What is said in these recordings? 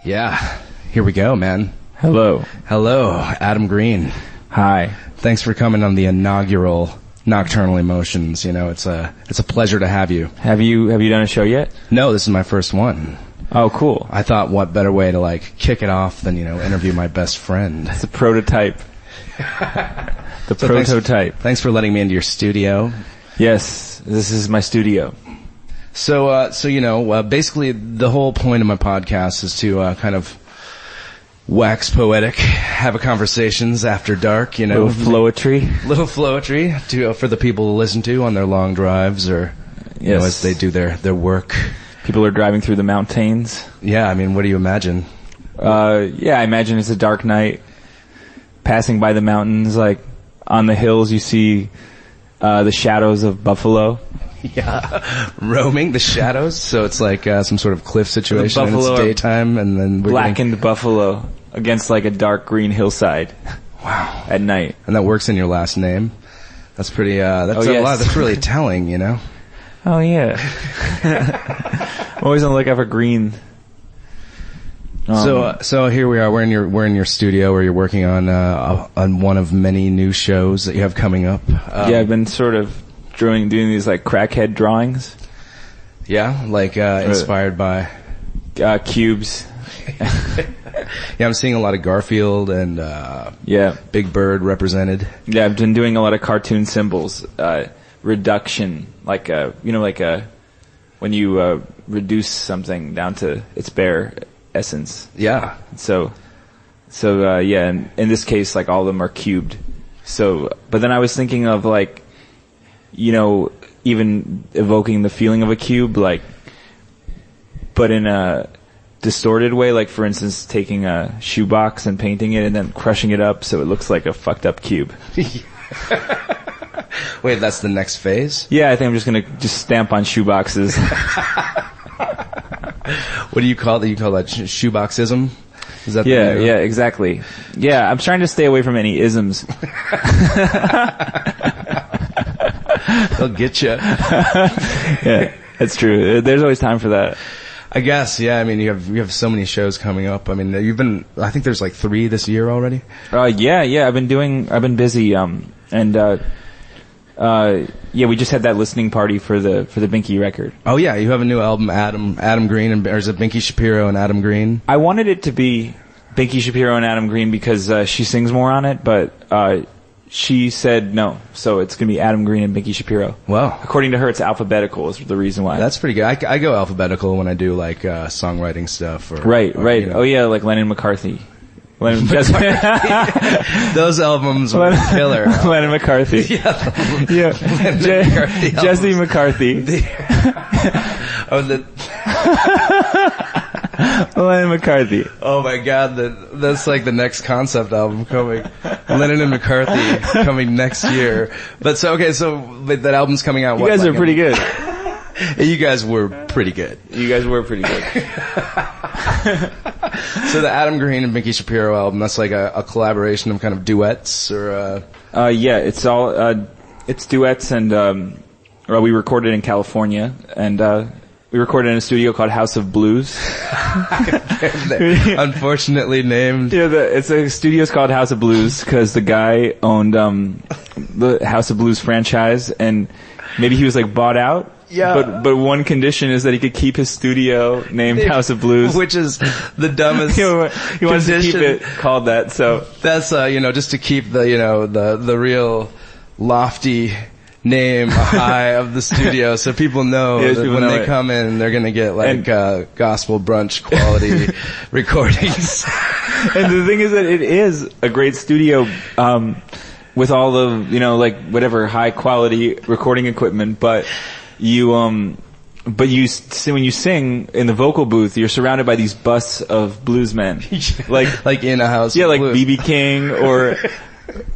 Yeah, here we go, man. Hello, Adam Green. hi. Thanks for coming on the inaugural Nocturnal Emotions. You know, it's a pleasure to have you. Have you done a show yet? No, this is my first one. Oh, cool. I thought, what better way to kick it off than interview my best friend. It's a prototype. Prototype. Thanks for letting me into your studio. Yes, this is my studio. So basically the whole point of my podcast is to kind of wax poetic, have a conversations after dark, Little flowetry for the people to listen to on their long drives or as they do their work. People are driving through the mountains. Yeah, I mean, what do you imagine? I imagine it's a dark night, passing by the mountains, like on the hills you see the shadows of buffalo. Yeah, roaming the shadows. So it's like some sort of cliff situation. And it's daytime, and then blackened buffalo against like a dark green hillside. Wow! At night, and that works in your last name. That's pretty. That's a lot. That's really telling, Oh yeah. I'm always on the lookout for green. So here we are. We're in your studio where you're working on one of many new shows that you have coming up. I've been sort of doing these like crackhead drawings. Yeah, inspired by cubes. Yeah, I'm seeing a lot of Garfield and Big Bird represented. Yeah, I've been doing a lot of cartoon symbols, reduction, when you reduce something down to its bare essence. Yeah. So and in this case, like all of them are cubed. So, but then I was thinking of even evoking the feeling of a cube, but in a distorted way, like for instance, taking a shoebox and painting it and then crushing it up so it looks like a fucked up cube. Wait, that's the next phase? Yeah, I think I'm just gonna stamp on shoeboxes. What do you call that? You call that shoeboxism? Is that yeah, exactly. Yeah, I'm trying to stay away from any isms. They'll get you. Yeah, that's true. There's always time for that. I guess, yeah. I mean, you have so many shows coming up. I mean, I think there's 3 this year already. Yeah. I've been busy. We just had that listening party for the Binky record. Oh yeah, you have a new album, Adam Green, or is it Binky Shapiro and Adam Green? I wanted it to be Binky Shapiro and Adam Green because she sings more on it, but she said no, so it's gonna be Adam Green and Binky Shapiro. Well, according to her, it's alphabetic is the reason why. That's pretty good. I go alphabetical when I do songwriting stuff. Right. Oh yeah, like Lennon McCarthy. Those albums were killer. Lennon McCarthy. Yeah. McCarthy Jesse McCarthy. Lennon McCarthy. Oh my God, that's like the next concept album coming. Lennon and McCarthy coming next year. But that album's coming out. You guys are pretty good. You guys were pretty good. So the Adam Green and Binky Shapiro album, that's like a collaboration of kind of duets or it's all it's duets and we recorded in California and we recorded in a studio called House of Blues. Unfortunately named. Yeah, it's a studio's called House of Blues because the guy owned the House of Blues franchise and maybe he was bought out. Yeah. But one condition is that he could keep his studio named House of Blues. Which is the dumbest He wants to keep it called that, so. That's, just to keep the real lofty name high of the studio so people know that when they come in, they're gonna get gospel brunch quality recordings. And the thing is that it is a great studio, with all of, whatever high quality recording equipment, but when you sing in the vocal booth, you're surrounded by these busts of bluesmen. like in a house. Yeah, like B.B. King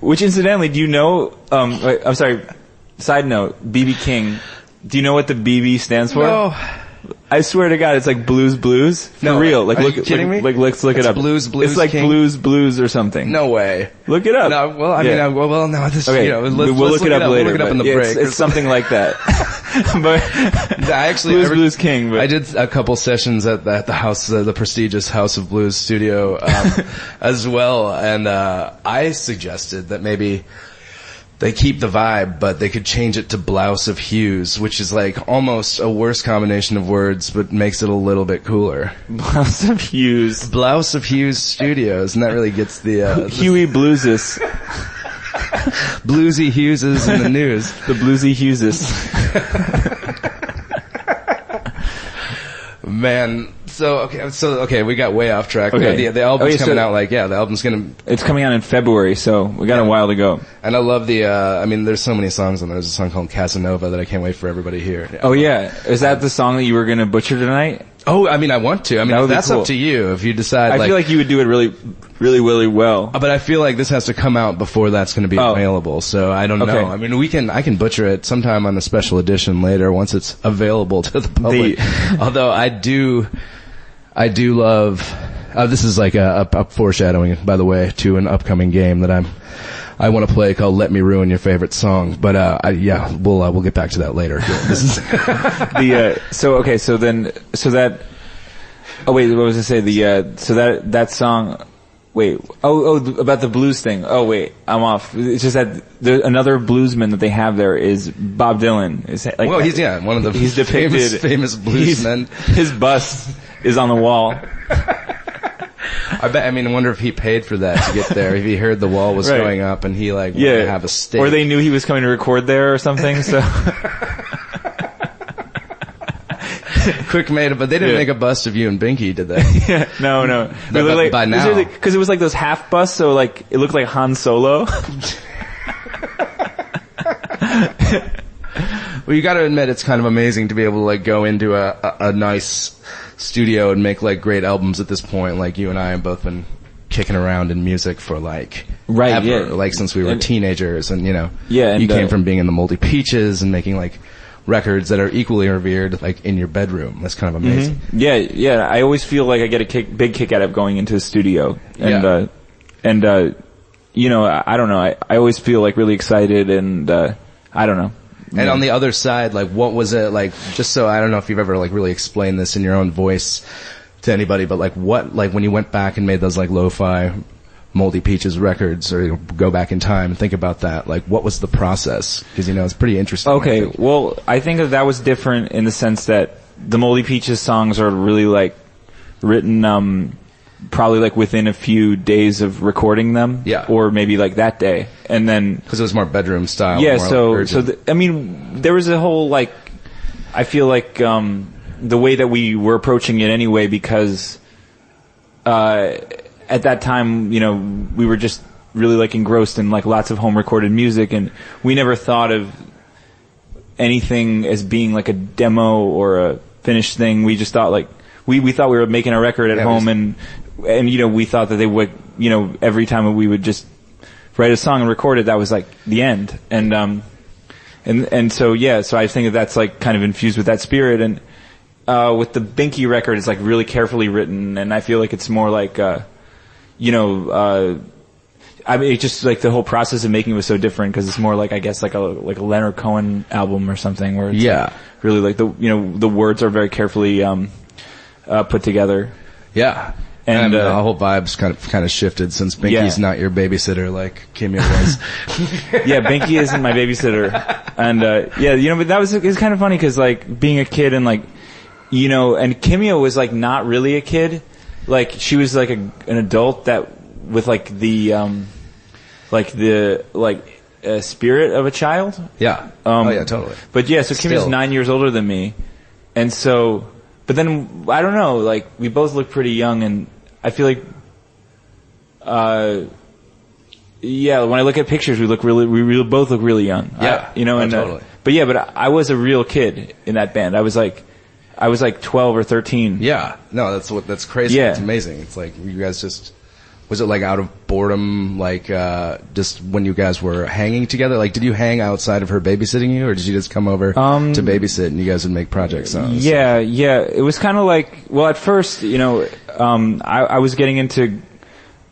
which incidentally, do you know, I'm sorry, side note, B.B. King, do you know what the BB stands for? No. I swear to God, it's like blues. For real. Are you kidding me? Let's look it up. Blues It's like King? blues or something. No way. Look it up. No, well, I mean, no, this, okay. let's we'll look it up later. We'll look it up in the break. It's something like that. but I actually Blues King. But I did a couple sessions at the house, the prestigious House of Blues studio, as well, and I suggested that maybe they keep the vibe, but they could change it to Blouse of Hues, which is like almost a worse combination of words, but makes it a little bit cooler. Blouse of Hues. Blouse of Hues Studios, and that really gets the Huey Blueses. Bluesy Hugheses in the news. The Bluesy Hugheses. Man, so okay, we got way off track. Okay. The album's coming out the album's It's coming out in February, so we got a while to go. And I love there's so many songs on there. There's a song called Casanova that I can't wait for everybody to hear. Oh yeah. Is that the song that you were gonna butcher tonight? Oh, I want to. That's cool. Up to you if you decide. I feel like you would do it really, really, really well. But I feel like this has to come out before that's going to be available. So I don't know. I can butcher it sometime on a special edition later once it's available to the public. Although I do love. This is like a foreshadowing, by the way, to an upcoming game that I want to play called "Let Me Ruin Your Favorite Song." But we'll get back to that later. This is what was I say? That song. Wait. About the blues thing. Oh wait, I'm off. It's just that another bluesman that they have there is Bob Dylan. He's one of the he's depicted famous bluesmen. His bust is on the wall. I wonder if he paid for that to get there. If he heard the wall was going up and he wanted to have a stake. Or they knew he was coming to record there or something, so. Quick made it, but they didn't make a bust of you and Binky, did they? Yeah, no. By now. Because it was like those half busts, so like, it looked like Han Solo. Well, you gotta admit it's kind of amazing to be able to go into a nice studio and make great albums at this point. Like you and I have both been kicking around in music for ever, since we were teenagers, and you came from being in the Moldy Peaches and making records that are equally revered in your bedroom. That's kind of amazing. Mm-hmm. Yeah. I always feel like I get a big kick out of going into the studio, and I don't know. I always feel really excited, and I don't know. And on the other side, what was it like? Just so I don't know if you've ever really explained this in your own voice to anybody, but when you went back and made those lo-fi Moldy Peaches records, or go back in time and think about that, what was the process? Because it's pretty interesting. Okay, well, I think that was different in the sense that the Moldy Peaches songs are really written probably within a few days of recording them, or maybe that day, and then because it was more bedroom style. Yeah, there was a whole I feel the way that we were approaching it anyway, because at that time, we were just really engrossed in lots of home recorded music, and we never thought of anything as being a demo or a finished thing. We just thought we thought we were making a record at home, and we thought that they would, every time we would just write a song and record it, that was the end. And so I think that's kind of infused with that spirit. And with the Binky record, it's really carefully written, and I feel it's more it's just the whole process of making it was so different, because it's more I guess a Leonard Cohen album or something, where it's really the words are very carefully put together. Yeah. And the whole vibe's kind of shifted since Binky's not your babysitter like Kimya was. Yeah, Binky isn't my babysitter. And but that was it's kind of funny, because being a kid and and Kimya was not really a kid. She was an adult that with the spirit of a child. Yeah. Totally. But so Kimya's 9 years older than me, and so. But then, I don't know, we both look pretty young, and I feel when I look at pictures, we both look really young. Yeah. Totally. But I was a real kid in that band. I was 12 or 13. Yeah. No, that's crazy. Yeah. It's amazing. It's you guys just, was it out of boredom, just when you guys were hanging together? Did you hang outside of her babysitting you, or did you just come over to babysit and you guys would make project songs? Yeah. It was kind of at first, I was getting into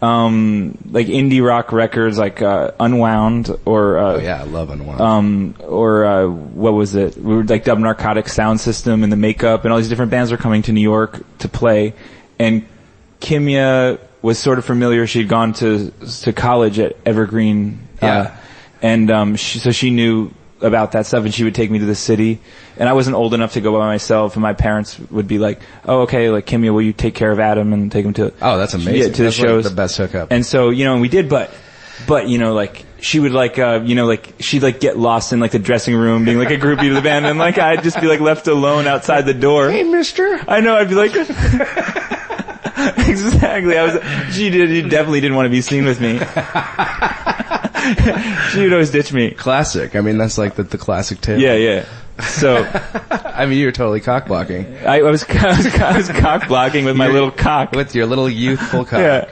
like indie rock records, like Unwound, or I love Unwound. Or what was it? We were like Dub Narcotic Sound System and the Makeup, and all these different bands were coming to New York to play. And Kimya was sort of familiar. She'd gone to college at Evergreen, and so she knew about that stuff, and she would take me to the city. And I wasn't old enough to go by myself, and my parents would be like, "Oh, okay, like Kimya, will you take care of Adam and take him to?" Oh, that's amazing. To that's the shows, like the best hookup. And so, and we did, but like she would like, like she'd like get lost in like the dressing room, being like a groupie to the band, and like I'd just be like left alone outside the door. Hey, mister. I know. I'd be like. Exactly. She definitely didn't want to be seen with me. She would always ditch me. Classic. I mean, that's like the classic tale. Yeah. So, I mean, you were totally cock blocking. I was cock blocking with my little cock. With your little youthful cock. Yeah.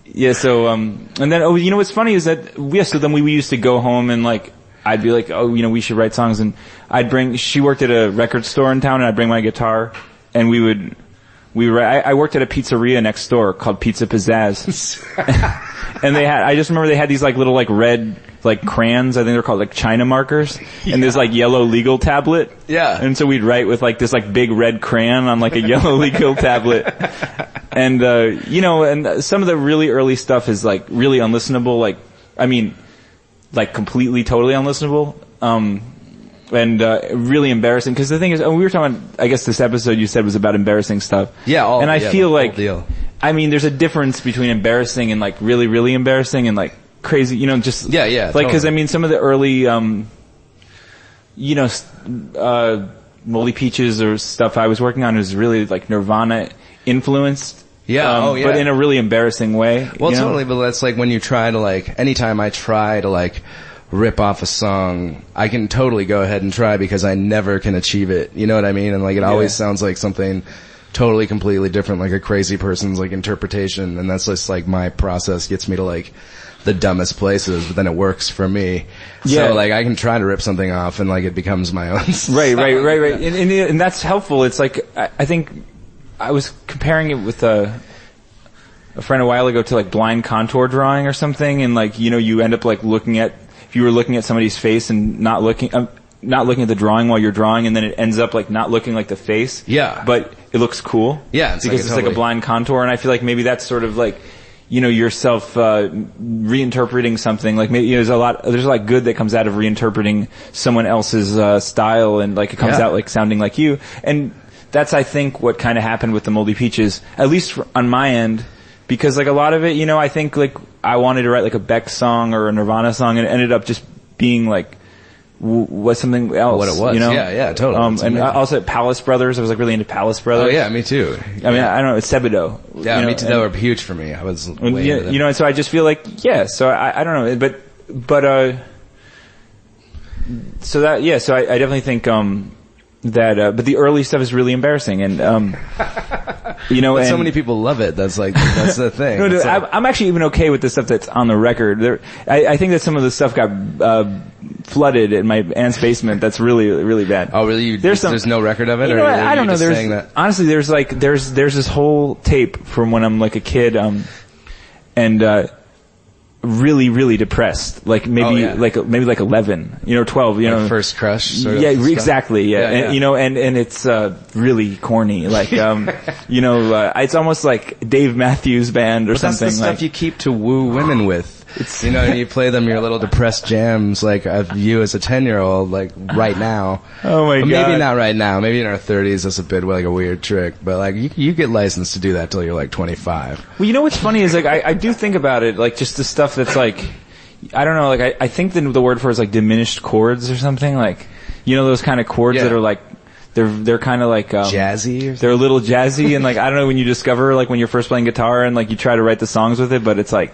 Yeah. So, and then, what's funny is that, so then we used to go home and like, I'd be like, we should write songs, and she worked at a record store in town, and I'd bring my guitar, and we would write. I worked at a pizzeria next door called Pizza Pizzazz. And I just remember they had these like little like red like crayons, I think they're called like China markers, and this like yellow legal tablet. Yeah. And so we'd write with like this like big red crayon on like a yellow legal tablet. And, and some of the really early stuff is like really unlistenable, like completely, totally unlistenable, and really embarrassing. Because the thing is, we were talking about, I guess this episode you said was about embarrassing stuff. Yeah, and I feel like, deal. I mean, there's a difference between embarrassing and like really, really embarrassing and like crazy, just yeah, like because totally. I mean, some of the early, Moldy Peaches or stuff I was working on was really like Nirvana influenced. Yeah, but in a really embarrassing way. Well, totally, but that's like when you try to like, anytime I try to like rip off a song, I can totally go ahead and try because I never can achieve it. You know what I mean? And like it always sounds like something totally completely different, like a crazy person's like interpretation, and that's just like my process gets me to like the dumbest places, but then it works for me. Yeah. So like I can try to rip something off and like it becomes my own. Right. And that's helpful. It's like, I think I was comparing it with a friend a while ago to like blind contour drawing or something, and like, you end up like if you were looking at somebody's face and not looking at the drawing while you're drawing, and then it ends up like not looking like the face. Yeah. But it looks cool. Yeah. Because it's like a blind contour, and I feel like maybe that's sort of like, yourself, reinterpreting something. Like maybe there's a lot good that comes out of reinterpreting someone else's, style, and like it comes out like sounding like you. And that's, I think, what kind of happened with the Moldy Peaches, at least on my end, because like a lot of it, I think like I wanted to write like a Beck song or a Nirvana song, and it ended up just being like was something else. What it was, yeah, totally. And also at Palace Brothers, I was like really into Palace Brothers. Oh yeah, me too. I mean, I don't know, it's Sebadoh. Yeah, me too. They were huge for me. I was way into them. And so I just feel like, so I don't know, so I definitely think, but the early stuff is really embarrassing, and but so many people love it. That's the thing. No, I'm actually even okay with the stuff that's on the record. I think that some of the stuff got flooded in my aunt's basement. That's really, really bad. Oh, really? There's no record of it, or I don't know. Honestly, there's this whole tape from when I'm like a kid, and really, really depressed. Like maybe, like 11, 12, like first crush. Sort of exactly. Yeah. And it's, really corny. Like, it's almost like Dave Matthews Band or something. That's the stuff you keep to woo women with. It's, you play them your little depressed jams, like of you as a 10-year-old, like right now. Oh my God. Maybe not right now. Maybe in our 30s, that's a bit like a weird trick. But like, you get licensed to do that till you're like 25. Well, what's funny is like, I do think about it, like just the stuff that's like, I don't know, like I think the word for it is like diminished chords or something, like, those kind of chords that are like, they're kind of like, jazzy. They're a little jazzy, and like, I don't know, when you discover, like when you're first playing guitar and like you try to write the songs with it, but it's like,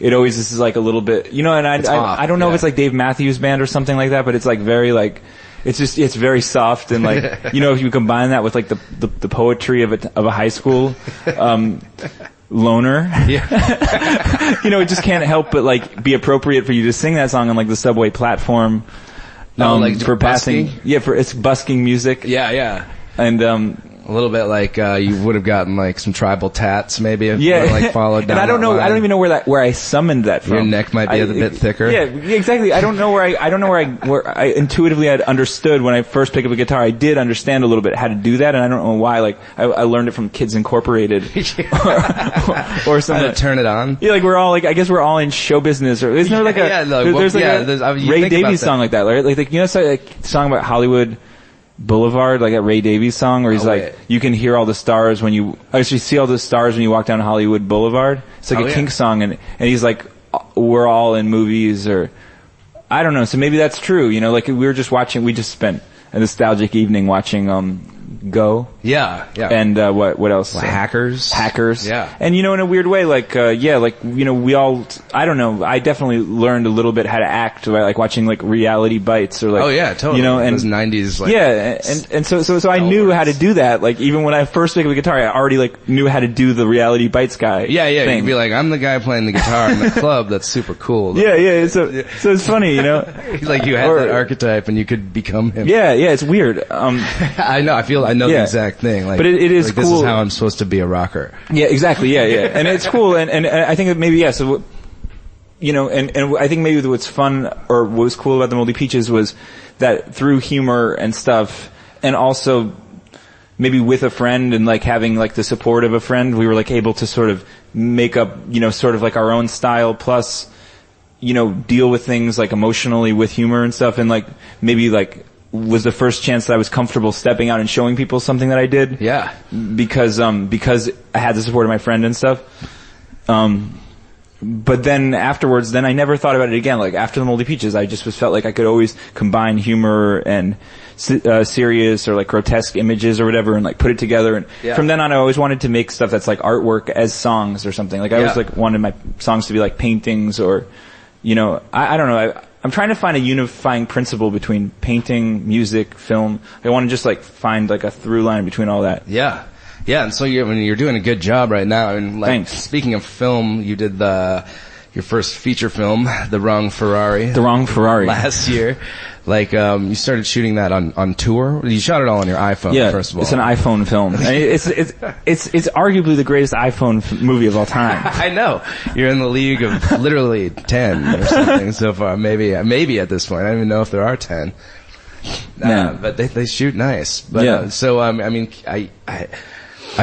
it always is like a little bit, and I don't know if it's like Dave Matthews Band or something like that, but it's like very like, it's very soft, and like, if you combine that with like the poetry of a high school, loner, it just can't help but like be appropriate for you to sing that song on like the subway platform, like for passing, busking? it's busking music. Yeah. And, A little bit like you would have gotten like some tribal tats, maybe, if you were, like followed down. And I don't know. line. I don't even know where I summoned that from. Your neck might be a bit thicker. Yeah, exactly. I don't know where I intuitively had understood when I first picked up a guitar. I did understand a little bit how to do that, and I don't know why. Like I learned it from Kids Incorporated or something. How to turn it on. Yeah, like we're all like I guess we're all in show business. Or isn't there like there's a Ray Davies song like that, right? Like you know, a song about Hollywood Boulevard, like that Ray Davies song where he's you can hear all the stars when you actually see all the stars when you walk down Hollywood Boulevard. It's like a Kink song, and he's like, we're all in movies, or I don't know. So maybe that's true. You know, like we just spent a nostalgic evening watching Go. Yeah. And what else? Well, Hackers. Yeah. And you know, in a weird way, like you know, we all, I don't know, I definitely learned a little bit how to act by like watching like Reality Bites or like. Oh yeah, totally. You know, and those 90s like. Yeah, and so I knew how to do that. Like even when I first picked up a guitar, I already like knew how to do the Reality Bites guy. Yeah. Thing. You'd be like, I'm the guy playing the guitar in the club. That's super cool. Yeah. So it's funny, you know. Like you had that archetype and you could become him. Yeah. It's weird. I know. I know the exact thing. Like, but it is like, cool. This is how I'm supposed to be a rocker. Yeah, exactly. Yeah. And it's cool. And I think that maybe, so, you know, and I think maybe what's fun or what was cool about the Moldy Peaches was that through humor and stuff, and also maybe with a friend and like having like the support of a friend, we were like able to sort of make up, you know, sort of like our own style plus, you know, deal with things like emotionally with humor and stuff, and like maybe like was the first chance that I was comfortable stepping out and showing people something that I did. Yeah. Because I had the support of my friend and stuff. But then afterwards, I never thought about it again. Like after the Moldy Peaches, I just felt like I could always combine humor and serious or like grotesque images or whatever and like put it together. And from then on, I always wanted to make stuff that's like artwork as songs or something. Like I always like wanted my songs to be like paintings or, you know, I don't know. I'm trying to find a unifying principle between painting, music, film. I want to just like find like a through line between all that. Yeah. And so you're doing a good job right now. And like, thanks. Speaking of film, you did your first feature film, The Wrong Ferrari. Last year. Like, you started shooting that on tour. You shot it all on your iPhone, first of all. It's an iPhone film. I mean, it's arguably the greatest iPhone movie of all time. I know. You're in the league of literally 10 or something so far. Maybe at this point. I don't even know if there are 10. But they shoot nice. But, so, I mean, I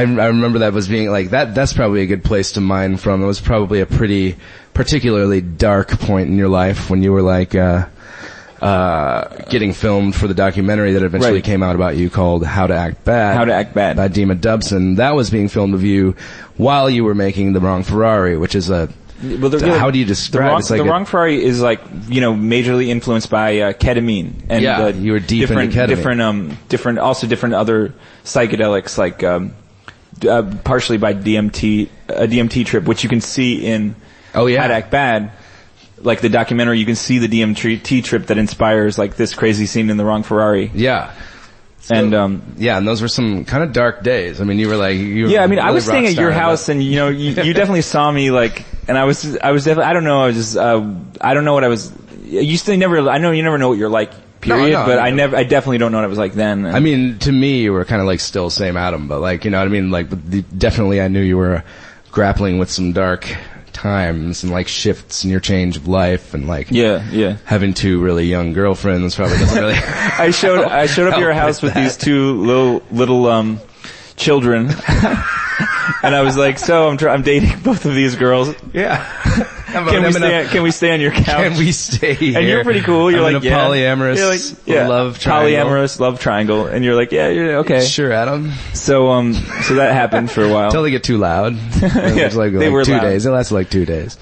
remember that was being like, that's probably a good place to mine from. It was probably a pretty particularly dark point in your life when you were like, getting filmed for the documentary that eventually came out about you called How to Act Bad by Dima Dubson. That was being filmed of you while you were making The Wrong Ferrari, which is how do you describe The Wrong Ferrari is like, you know, majorly influenced by ketamine and you were deep into ketamine. different other psychedelics like partially by DMT, a DMT trip, which you can see in How to Act Bad. Like the documentary, you can see the DMT trip that inspires like this crazy scene in The Wrong Ferrari. Yeah. So, and and those were some kind of dark days. I mean, you were like, I mean, I was staying at your house, and you know, you definitely saw me like, and I was definitely, I don't know, I don't know what I was. You still never, I know you never know what you're like. Period, but I definitely don't know what it was like then. I mean, to me, you were kind of like still same Adam, but like, you know what I mean? Like, definitely I knew you were grappling with some dark times and like shifts in your change of life and like having two really young girlfriends probably doesn't really I showed up at your house with these two little children and I was like, so I'm dating both of these girls. Can we stay on your couch? Can we stay here? And you're pretty cool. You're I'm like, in a polyamorous love triangle. Polyamorous love triangle. And you're like, you're okay. Sure, Adam. So that happened for a while. Until they get too loud. It was they were 2 loud. days. It lasted like 2 days.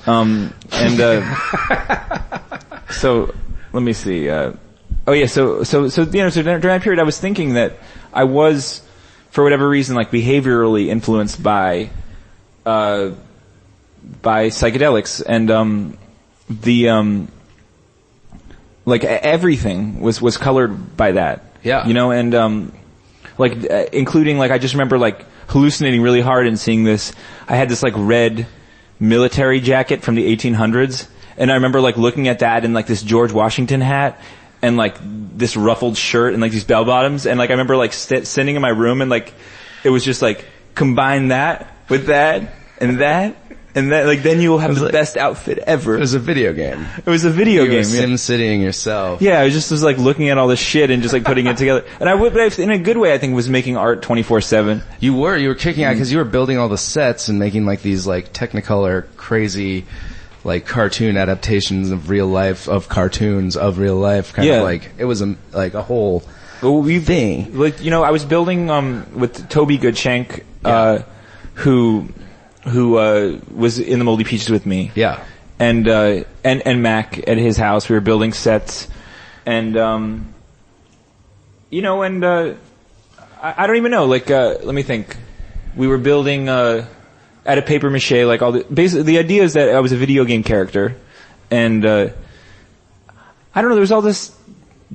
So let me see. So you know, so during that period, I was thinking that I was, for whatever reason, like behaviorally influenced by psychedelics, and like everything was colored by that. Yeah. You know, and including like I just remember like hallucinating really hard and seeing this. I had this like red military jacket from the 1800s, and I remember like looking at that and like this George Washington hat and like this ruffled shirt and like these bell bottoms, and like I remember like sitting in my room and like it was just like, combine that with that and that. And that, like, then you will have the best outfit ever. It was a video game. It was a video game. Sim Citying yourself. Yeah, I was like looking at all this shit and just like putting it together. And but in a good way, I think, was making art 24/7. You were kicking out because you were building all the sets and making like these like Technicolor crazy, like cartoon adaptations of real life, of cartoons of real life. Kind of like, it was like a whole thing. Like, you know, I was building, with Toby Goodshank, who was in the Moldy Peaches with me. Yeah. And Mac at his house. We were building sets. And, you know, and, I don't even know, like, let me think. We were building, out of paper mache, like basically the idea is that I was a video game character. And, I don't know, there was all this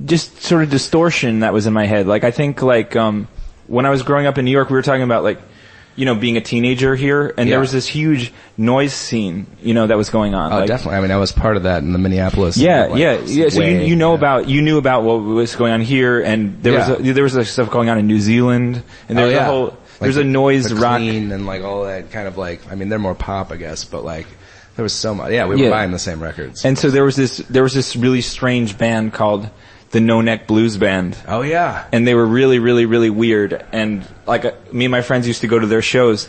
just sort of distortion that was in my head. Like, I think, like, when I was growing up in New York, we were talking about, like, you know, being a teenager here, and there was this huge noise scene, you know, that was going on. Oh, like, definitely. I mean, I was part of that in the Minneapolis. Yeah. So you knew about what was going on here, and there was like stuff going on in New Zealand, and there was there's a noise rock and like all that kind of like. I mean, they're more pop, I guess, but like there was so much. Yeah, we were buying the same records. And so there was this really strange band called the No Neck Blues Band. Oh yeah. And they were really, really, really weird. And like me and my friends used to go to their shows,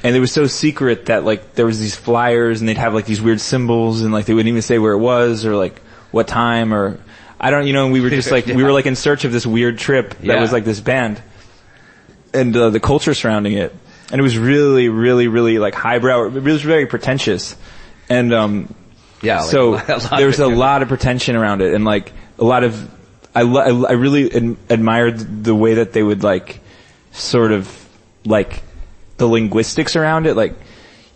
and it was so secret that like there was these flyers, and they'd have like these weird symbols, and like they wouldn't even say where it was or like what time or I don't, you know. And we were just like we were like in search of this weird trip that was like this band, and the culture surrounding it, and it was really, really, really like highbrow. It was very pretentious, and so there was a lot of pretension around it, and like a lot of. I really admired the way that they would like, sort of, like, the linguistics around it. Like,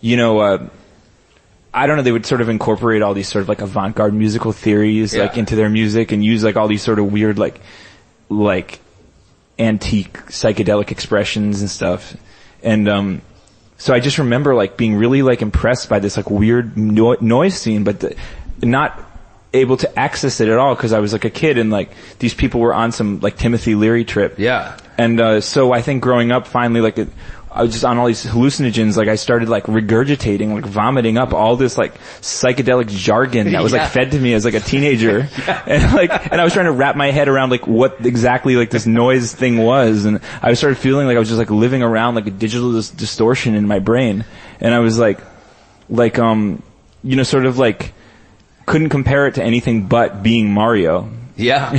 you know, I don't know, they would sort of incorporate all these sort of like avant-garde musical theories, like, into their music, and use like all these sort of weird, like antique psychedelic expressions and stuff. And, so I just remember like being really like impressed by this like weird noise scene, but not able to access it at all because I was like a kid, and like these people were on some like Timothy Leary trip. Yeah. And so I think growing up, finally, like I was just on all these hallucinogens. Like I started like regurgitating, like vomiting up all this like psychedelic jargon that was like fed to me as like a teenager. And I was trying to wrap my head around like what exactly like this noise thing was, and I started feeling like I was just like living around like a digital distortion in my brain, and I was like you know, sort of like couldn't compare it to anything but being Mario. Yeah.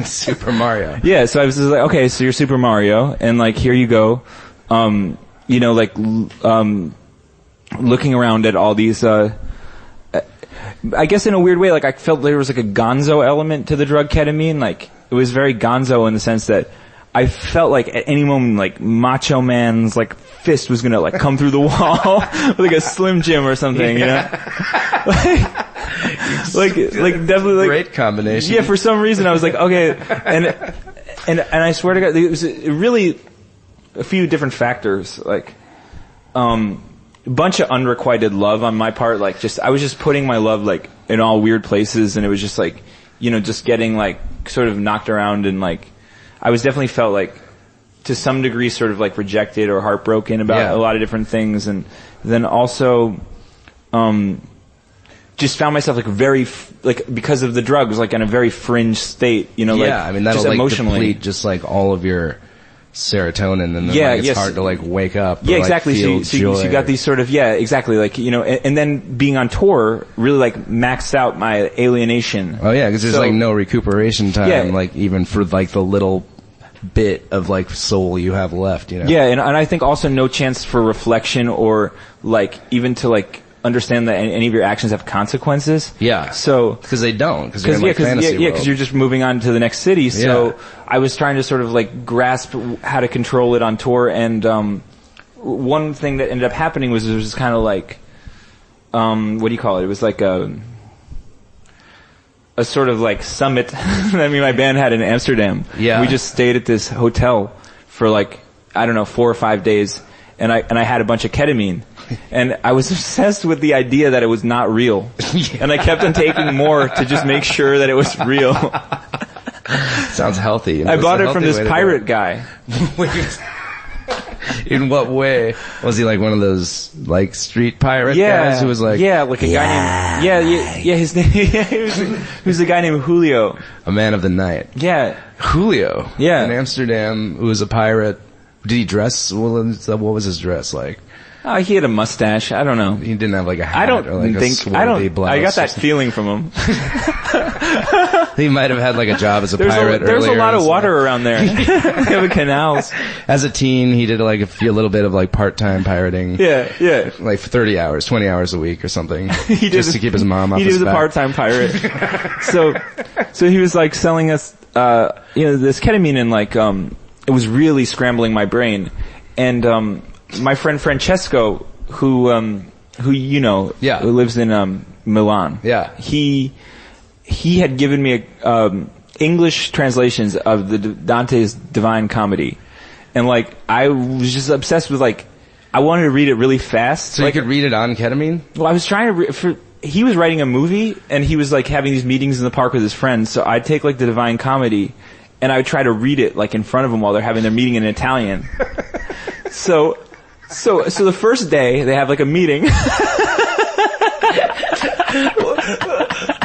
Super Mario. Yeah, so I was just like, okay, so you're Super Mario, and like, here you go. You know, like, looking around at all these, I guess in a weird way, like, I felt there was like a gonzo element to the drug ketamine. Like, it was very gonzo in the sense that I felt like at any moment, like, Macho Man's, like, fist was gonna, like, come through the wall with, like, a Slim Jim or something, you know? like definitely, like... Great combination. Yeah, for some reason I was like, okay, and I swear to God, it was really a few different factors, like, a bunch of unrequited love on my part, like, I was just putting my love, like, in all weird places, and it was just, like, you know, just getting, like, sort of knocked around, and, like, I was definitely felt, like, to some degree sort of, like, rejected or heartbroken about a lot of different things, and then also, just found myself, like, very, like, because of the drugs, like, in a very fringe state, you know, like, I mean, that'll, just like, emotionally. deplete just, like, all of your serotonin, and then like, it's hard to like wake up. Yeah, or, exactly. Like, so you got these sort of exactly. Like, you know, and then being on tour really like maxed out my alienation. Oh yeah, because there's like no recuperation time. Yeah. Like even for like the little bit of like soul you have left. You know. Yeah, and I think also no chance for reflection or like even to like understand that any of your actions have consequences. Yeah. So because they don't. Because you're just moving on to the next city. So I was trying to sort of like grasp how to control it on tour, and one thing that ended up happening was there was kind of like what do you call it? It was like a sort of like summit that me and my band had in Amsterdam. Yeah. We just stayed at this hotel for like, I don't know, 4 or 5 days, and I had a bunch of ketamine. And I was obsessed with the idea that it was not real. And I kept on taking more to just make sure that it was real. Sounds healthy. I bought it from this pirate guy. In what way? Was he like one of those like street pirate guys who was like, like a guy named his name he was a guy named Julio, a man of the night. Yeah, Julio. Yeah, in Amsterdam, who was a pirate. Did he dress? What was his dress like? He had a mustache. I don't know. He didn't have like a hat. I don't or like think. A blouse. I got that feeling from him. He might have had like a job as a pirate. There's a lot of water around there. They have canals. As a teen, he did like a little bit of like part-time pirating. Yeah. Like 30 hours, 20 hours a week or something. Just to keep his mom off his back. He was a part-time pirate. So he was like selling us, this ketamine and like, it was really scrambling my brain. And, my friend Francesco, who who lives in Milan. Yeah. He had given me English translations of the Dante's Divine Comedy, and like I was just obsessed with like I wanted to read it really fast. So like, you could read it on ketamine? Well, I was trying to. He was writing a movie, and he was like having these meetings in the park with his friends. So I'd take like the Divine Comedy, and I would try to read it like in front of them while they're having their meeting in Italian. So the first day they have like a meeting.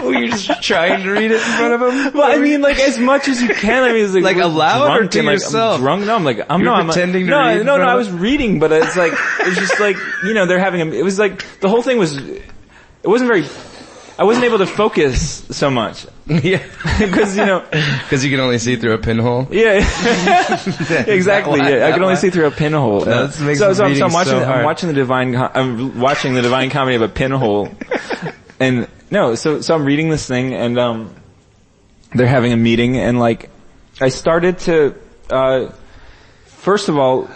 Were you just trying to read it in front of him? Well, I mean, like as much as you can. I mean, it's like aloud or to yourself? I'm drunk. No, I'm pretending to read. No, I was reading, but it's like it's just like they're having it was like the whole thing was. It wasn't very. I wasn't able to focus so much. Yeah. Because, Because you can only see through a pinhole? Yeah. Exactly. I can only see through a pinhole. So I'm watching the Divine Comedy of a pinhole. And, so I'm reading this thing and, they're having a meeting and like, I started to, first of all,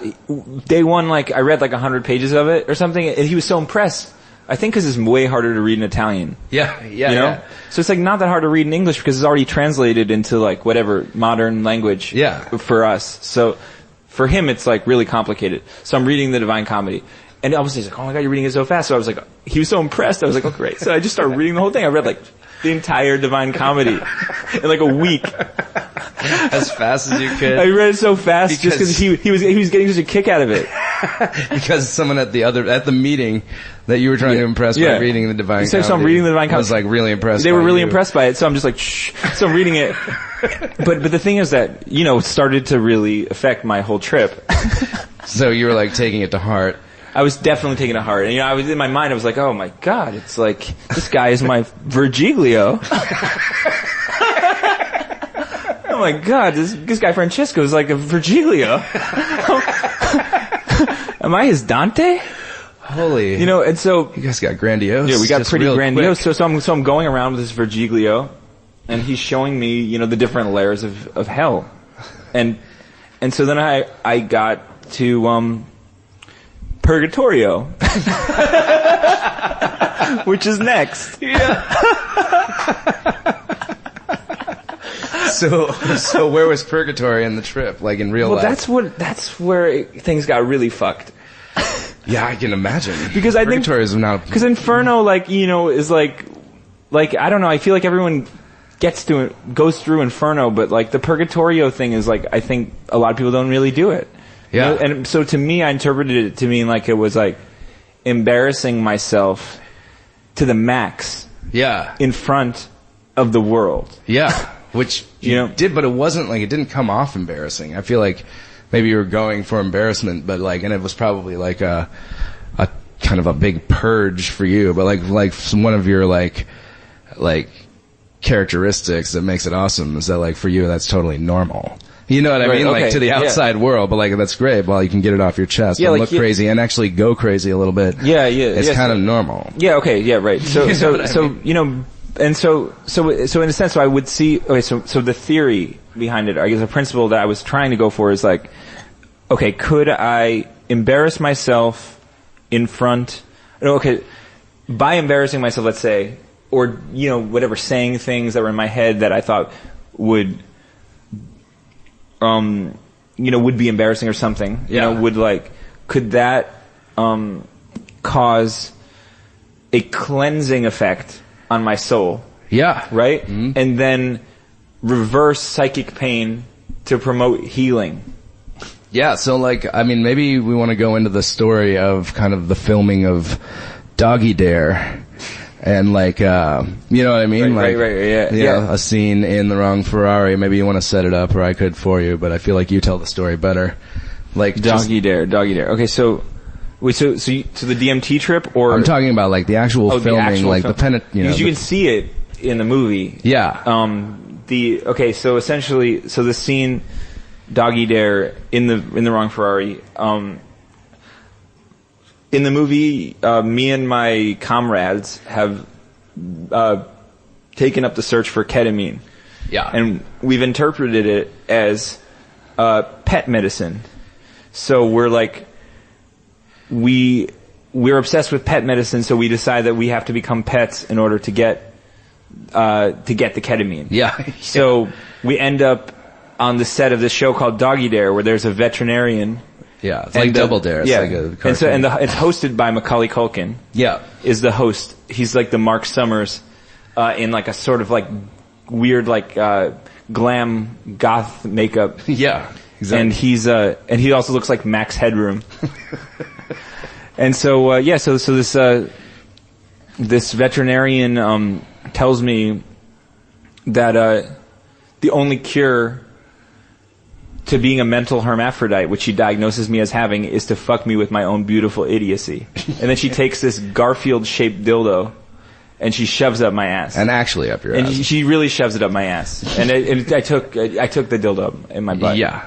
day one, like, I read like 100 pages of it or something and he was so impressed. I think because it's way harder to read in Italian. Yeah. So it's like not that hard to read in English because it's already translated into like whatever modern language. For us. So for him, it's like really complicated. So I'm reading the Divine Comedy. And obviously he's like, oh my God, you're reading it so fast. So I was like, he was so impressed. I was like, oh great. So I just started reading the whole thing. I read like the entire Divine Comedy in like a week. As fast as you could. I read it so fast just because he was getting such a kick out of it. Because someone at the meeting that you were trying to impress by reading the Divine Comedy. So I'm reading the Divine Comedy. Was like really impressed. They were really impressed by it. So I'm just like, shh. So I'm reading it. But the thing is that, it started to really affect my whole trip. So you were like taking it to heart. I was definitely taking it to heart. And I was in my mind, I was like, oh my God, it's like, this guy is my Virgilio. Oh my God, this guy Francesco is like a Virgilio. Am I his Dante? Holy. And so. You guys got grandiose. Yeah, we got pretty grandiose. So I'm going around with this Virgilio, and he's showing me, the different layers of hell. And so then I got to, Purgatorio. Which is next. Yeah. So where was Purgatory in the trip? Like in real life? That's where things got really fucked. Yeah, I can imagine. Because I think Purgatory is not. Because Inferno, is like I don't know. I feel like everyone goes through Inferno, but like the Purgatorio thing is like I think a lot of people don't really do it. Yeah. And so to me, I interpreted it to mean like it was like embarrassing myself to the max. Yeah. In front of the world. Yeah. Which you did, but it didn't come off embarrassing. I feel like maybe you were going for embarrassment, but and it was probably like a kind of a big purge for you, but like one of your like characteristics that makes it awesome is that like for you that's totally normal. You know what I mean? Okay. Like to the outside world, but like that's great. Well, you can get it off your chest and look crazy and actually go crazy a little bit. Yeah. It's kind of normal. Yeah. Okay. Yeah. Right. So and so in a sense, so I would see. Okay. So the theory behind it, I guess, the principle that I was trying to go for is like, okay, could I embarrass myself in front? Okay, by embarrassing myself, let's say, or whatever, saying things that were in my head that I thought would. Would be embarrassing or something. Could that cause a cleansing effect on my soul? Yeah. Right? Mm-hmm. And then reverse psychic pain to promote healing. Yeah, so like, I mean, maybe we want to go into the story of kind of the filming of Doggy Dare. And like, you know what I mean? Right, yeah. A scene in The Wrong Ferrari. Maybe you want to set it up, or I could for you, but I feel like you tell the story better. Like Doggy Dare. Okay, so the DMT trip, or I'm talking about like the actual filming, the actual like film. Because you can see it in the movie. Yeah. So essentially, the scene, Doggy Dare in the Wrong Ferrari. In the movie, me and my comrades have taken up the search for ketamine. Yeah. And we've interpreted it as pet medicine. So we're like, we're obsessed with pet medicine, so we decide that we have to become pets in order to get the ketamine. Yeah. So we end up on the set of this show called Doggy Dare, where there's a veterinarian. Yeah, it's like Double Dare. It's like a cartoon. It's hosted by Macaulay Culkin. Yeah, is the host. He's like the Mark Summers in like a sort of like weird like glam goth makeup. Yeah, exactly. And he also looks like Max Headroom. And so this veterinarian tells me that the only cure to being a mental hermaphrodite, which she diagnoses me as having, is to fuck me with my own beautiful idiocy. And then she takes this Garfield-shaped dildo, and she shoves it up my ass. And actually up your ass. And she really shoves it up my ass. And I took the dildo in my butt. Yeah.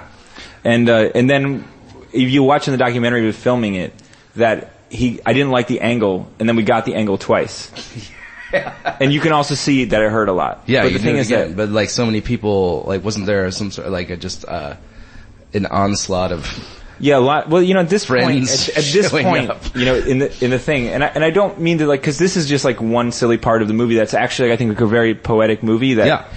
And then, if you watch in the documentary of filming it, that I didn't like the angle, and then we got the angle twice. Yeah. And you can also see that it hurt a lot. Yeah, but the thing is that, but like so many people, like wasn't there some sort of like an onslaught of a lot. Well, at this point, up. in the thing, and I don't mean to because this is just like one silly part of the movie that's actually I think like a very poetic movie that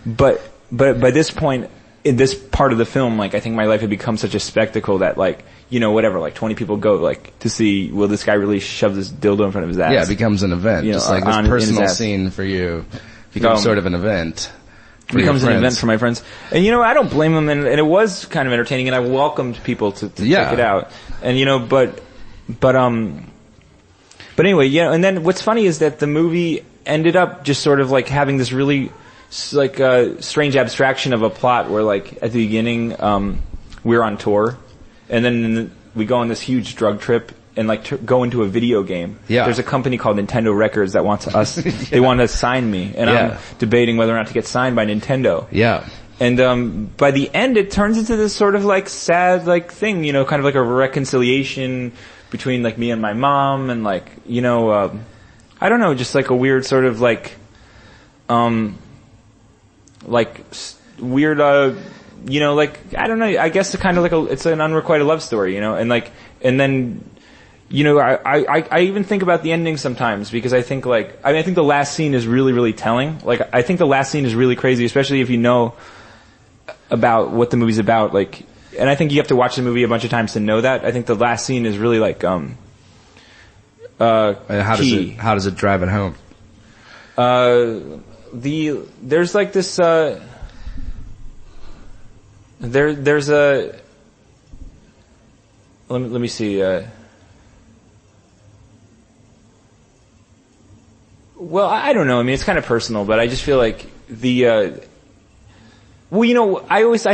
but by this point in this part of the film, like I think my life had become such a spectacle that like 20 people go like to see will this guy really shove this dildo in front of his ass? Yeah, it becomes an event. Just like this personal scene for you becomes sort of an event. Becomes an event for my friends. And I don't blame them, and it was kind of entertaining, and I welcomed people to check it out. And but anyway, and then what's funny is that the movie ended up just sort of like having this really like strange abstraction of a plot where like at the beginning we're on tour, and then we go on this huge drug trip and like go into a video game. Yeah. There's a company called Nintendo Records that wants us, they want to sign me, and I'm debating whether or not to get signed by Nintendo. Yeah. And by the end it turns into this sort of like sad like thing, kind of like a reconciliation between like me and my mom, and like, I don't know, just like a weird sort of like weird, like, I don't know, I guess it's kind of like it's an unrequited love story, and like, and then, I even think about the ending sometimes, because I think like, I think the last scene is really, really telling. Like, I think the last scene is really crazy, especially if you know about what the movie's about, like, and I think you have to watch the movie a bunch of times to know that. I think the last scene is really like, how does it drive it home? There's like this, there's a, let me see, well, I don't know. I mean, it's kind of personal, but I just feel like I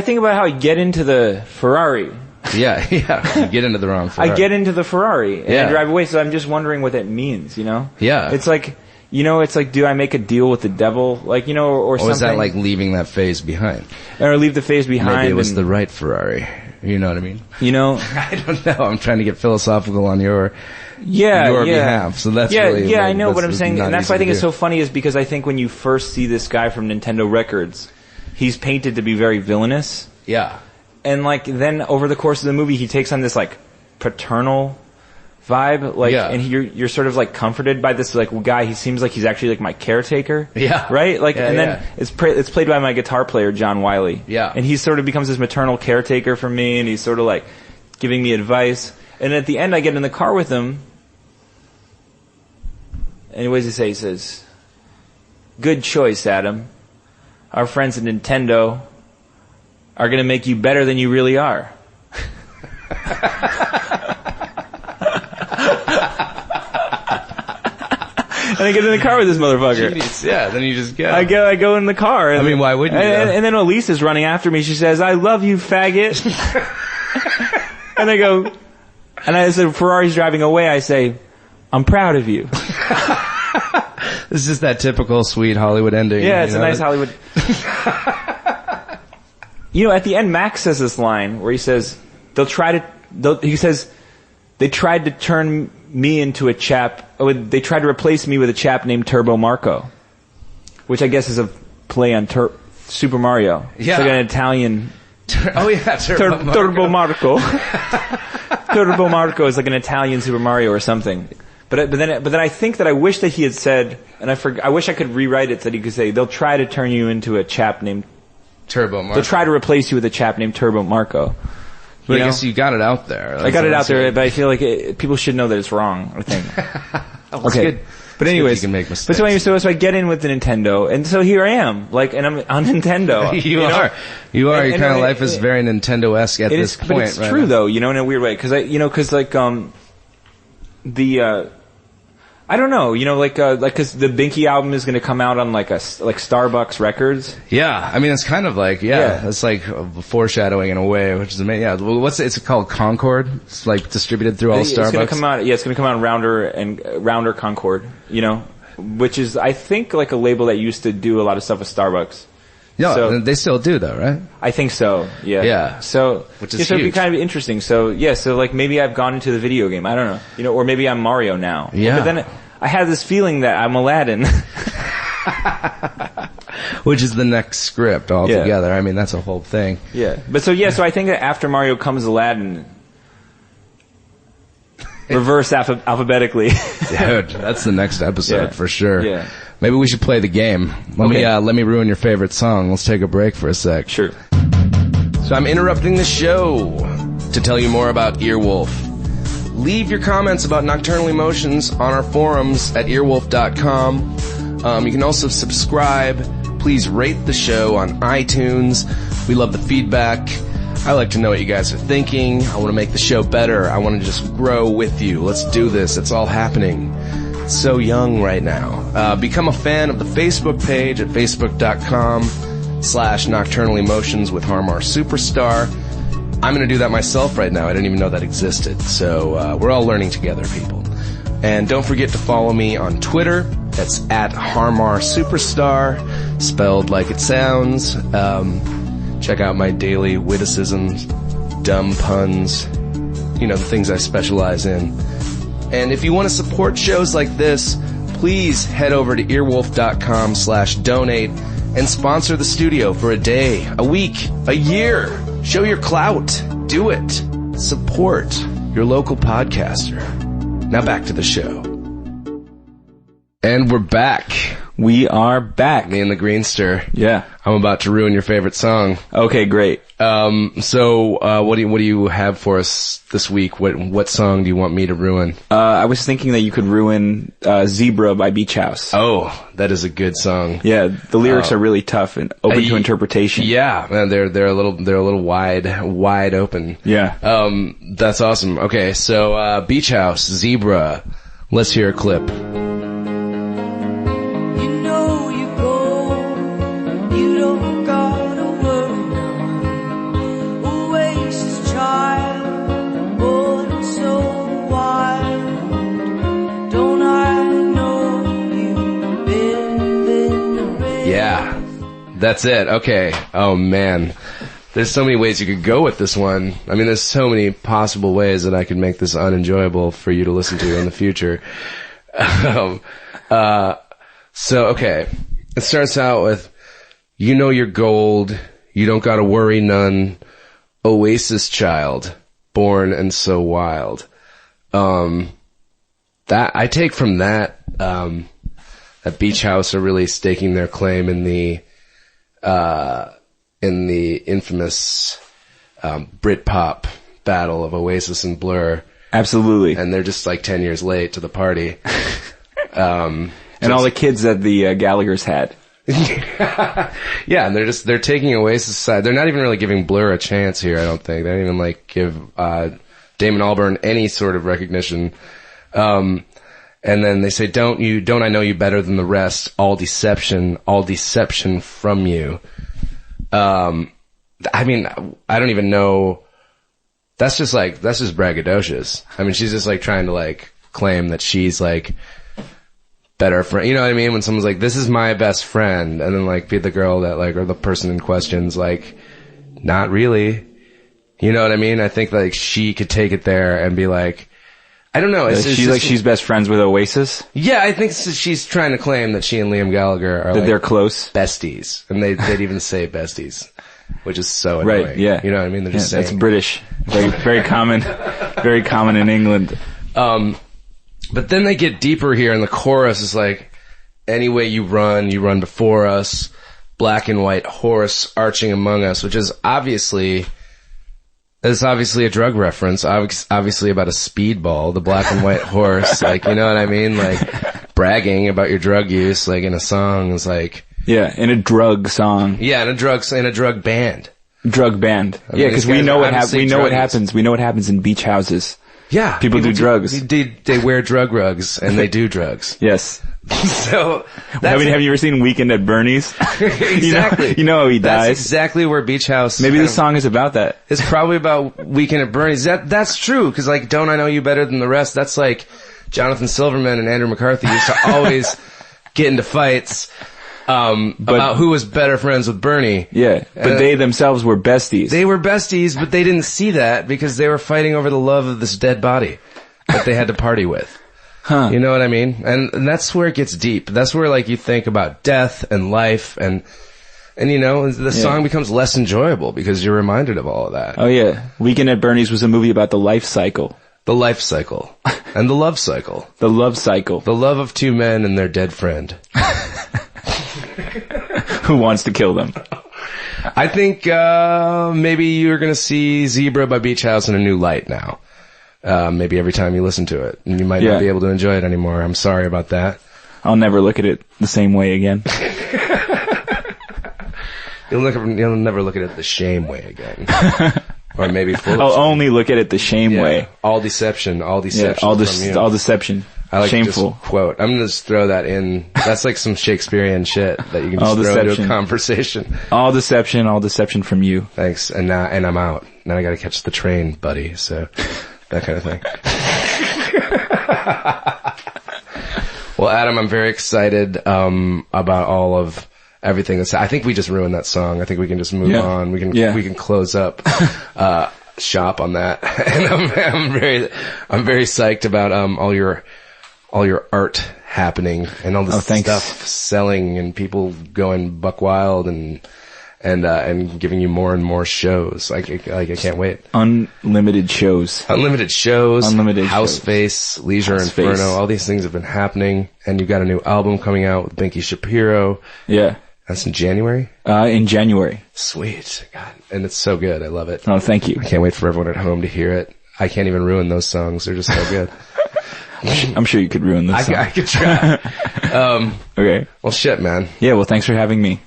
think about how I get into the Ferrari. Yeah. You get into the wrong Ferrari. I get into the Ferrari and I drive away, so I'm just wondering what that means, Yeah. It's like, it's like, do I make a deal with the devil? Like, or something? Or is that like leaving that phase behind? Or leave the phase behind. Maybe it was the right Ferrari. You know what I mean? I don't know. I'm trying to get philosophical on your behalf. So that's really I know what I'm saying, and that's why I think it's so funny, is because I think when you first see this guy from Nintendo Records, he's painted to be very villainous. Yeah. And like then over the course of the movie, he takes on this like paternal vibe, like, and you're sort of like comforted by this like guy. He seems like he's actually like my caretaker. Yeah. Right? Like, and then it's played by my guitar player, John Wiley. Yeah. And he sort of becomes this maternal caretaker for me, and he's sort of like giving me advice. And at the end, I get in the car with him, and what does he say? He says, "Good choice, Adam. Our friends at Nintendo are going to make you better than you really are. And I get in the car with this motherfucker. Jeez, yeah, then you just go. I go in the car. And, I mean, why wouldn't you? And then Elise is running after me. She says, "I love you, faggot." And I go, and I said, Ferrari's driving away. I say, "I'm proud of you." This is just that typical sweet Hollywood ending. Yeah, it's a nice Hollywood. At the end, Max says this line where he says, they tried to turn me into a chap, they tried to replace me with a chap named Turbo Marco, which I guess is a play on Super Mario. Yeah. It's like an Italian... Turbo Marco. Turbo Marco is like an Italian Super Mario or something. But then I think that I wish that he had said, and I wish I could rewrite it so that he could say, they'll try to turn you into a chap named Turbo Marco. They'll try to replace you with a chap named Turbo Marco. But I guess you got it out there. I got it out there, but I feel like people should know that it's wrong, I think. Okay. Good. But anyways, you can make mistakes. So I get in with the Nintendo, and so here I am, and I'm on Nintendo. You are. Your kind of life is very Nintendo-esque at this point, but it's true though, in a weird way, because I don't know, because the Binky album is going to come out on like Starbucks Records. Yeah, I mean it's kind of like it's like foreshadowing in a way, which is amazing. Yeah, it's called Concord. It's like distributed through all Starbucks. It's going to come out. Yeah, it's going to come out on Rounder Concord. Which is I think like a label that used to do a lot of stuff with Starbucks. Yeah, so, they still do though, right? I think so. Yeah. Yeah. So, which is so it'd be kind of interesting. So like maybe I've gone into the video game. I don't know. Or maybe I'm Mario now. Yeah. But then I have this feeling that I'm Aladdin. Which is the next script altogether. Yeah. I mean, that's a whole thing. Yeah. But so I think that after Mario comes Aladdin. Reverse alphabetically. Dude, that's the next episode for sure. Yeah. Maybe we should play the game. Let me ruin your favorite song. Let's take a break for a sec. Sure. So I'm interrupting the show to tell you more about Earwolf. Leave your comments about Nocturnal Emotions on our forums at earwolf.com. You can also subscribe. Please rate the show on iTunes. We love the feedback. I like to know what you guys are thinking. I want to make the show better. I want to just grow with you. Let's do this. It's all happening. It's so young right now. Become a fan of the Facebook page at facebook.com/Nocturnal Emotions with Harmar Superstar. I'm going to do that myself right now. I didn't even know that existed. So we're all learning together, people. And don't forget to follow me on Twitter. That's at Harmar Superstar, spelled like it sounds. Check out my daily witticisms, dumb puns, the things I specialize in. And if you want to support shows like this, please head over to earwolf.com/donate and sponsor the studio for a day, a week, a year. Show your clout. Do it. Support your local podcaster. Now back to the show. And we're back. We are back. Me and the Greenster. Yeah. I'm about to ruin your favorite song. Okay, great. So what do you have for us this week? What song do you want me to ruin? I was thinking that you could ruin Zebra by Beach House. Oh, that is a good song. Yeah, the lyrics are really tough and open to interpretation. Yeah, man, they're a little wide open. Yeah. That's awesome. Okay, so Beach House, Zebra. Let's hear a clip. That's it. Okay. Oh man. There's so many ways you could go with this one. I mean, there's so many possible ways that I could make this unenjoyable for you to listen to in the future. So, okay. It starts out with, you know you're gold, you don't gotta worry none, Oasis child, born and so wild. That, I take from that Beach House are really staking their claim in the infamous Britpop battle of Oasis and Blur. Absolutely. And they're just like 10 years late to the party. And all the kids that the Gallaghers had. Yeah, and they're taking Oasis aside. They're not even really giving Blur a chance here, I don't think. They don't even like give Damon Albarn any sort of recognition. And then they say, don't I know you better than the rest? All deception from you. I mean, I don't even know. That's just braggadocious. I mean, she's just like trying to like claim that she's like better friend. You know what I mean? When someone's like, this is my best friend, and then like be the girl that like, or the person in question's like, not really. You know what I mean? I think like she could take it there and be like, I don't know. She's best friends with Oasis? Yeah, I think she's trying to claim that she and Liam Gallagher are that like they're close besties, and they'd even say besties, which is so annoying. Right? Yeah. You know what I mean? They're just saying that's British. Very common. Very common in England. But then they get deeper here, and the chorus is like, any way you run before us, black and white horse arching among us, which is obviously a drug reference, obviously about a speedball, the black and white horse, like, you know what I mean? Like, bragging about your drug use, like, in a song is like... Yeah, in a drug song. Yeah, in a drug band. Drug band. I mean, yeah, because we know what happens. We know what happens in beach houses. Yeah. People do drugs. They wear drug rugs, and they do drugs. Yes. So, have you ever seen Weekend at Bernie's? Exactly. You know how he dies. That's exactly where Beach House... Maybe the song is about that. It's probably about Weekend at Bernie's. That's true, because like, don't I know you better than the rest? That's like Jonathan Silverman and Andrew McCarthy used to always get into fights about who was better friends with Bernie. Yeah, but they themselves were besties. They were besties, but they didn't see that because they were fighting over the love of this dead body that they had to party with. Huh. You know what I mean? And that's where it gets deep. That's where like you think about death and life and you know, the song becomes less enjoyable because you're reminded of all of that. Oh yeah. Weekend at Bernie's was a movie about the life cycle. The life cycle. And the love cycle. The love cycle. The love of two men and their dead friend. Who wants to kill them? I think maybe you're going to see Zebra by Beach House in a new light now. Maybe every time you listen to it. And you might not be able to enjoy it anymore. I'm sorry about that. I'll never look at it the same way again. You'll never look at it the shame way again. Or maybe full I'll only look at it the shame way. All deception from you. All deception. I like shameful. Just quote. I'm going to just throw that in. That's like some Shakespearean shit that you can just throw into a conversation. All deception from you. Thanks. And I'm out. Now I got to catch the train, buddy. So that kind of thing. Well, Adam, I'm very excited about all of everything. I think we just ruined that song. I think we can just move on. We can close up shop on that. And I'm very psyched about all your art happening and all this stuff selling and people going buck wild and giving you more and more shows. I can't wait. Unlimited shows. House Face, Leisure Inferno. All these things have been happening, and you've got a new album coming out with Binky Shapiro. Yeah. That's in January? In January. Sweet. God. And it's so good. I love it. Oh, thank you. I can't wait for everyone at home to hear it. I can't even ruin those songs. They're just so good. I'm sure you could ruin this song. I could try. Okay. Well, shit, man. Yeah, well, thanks for having me.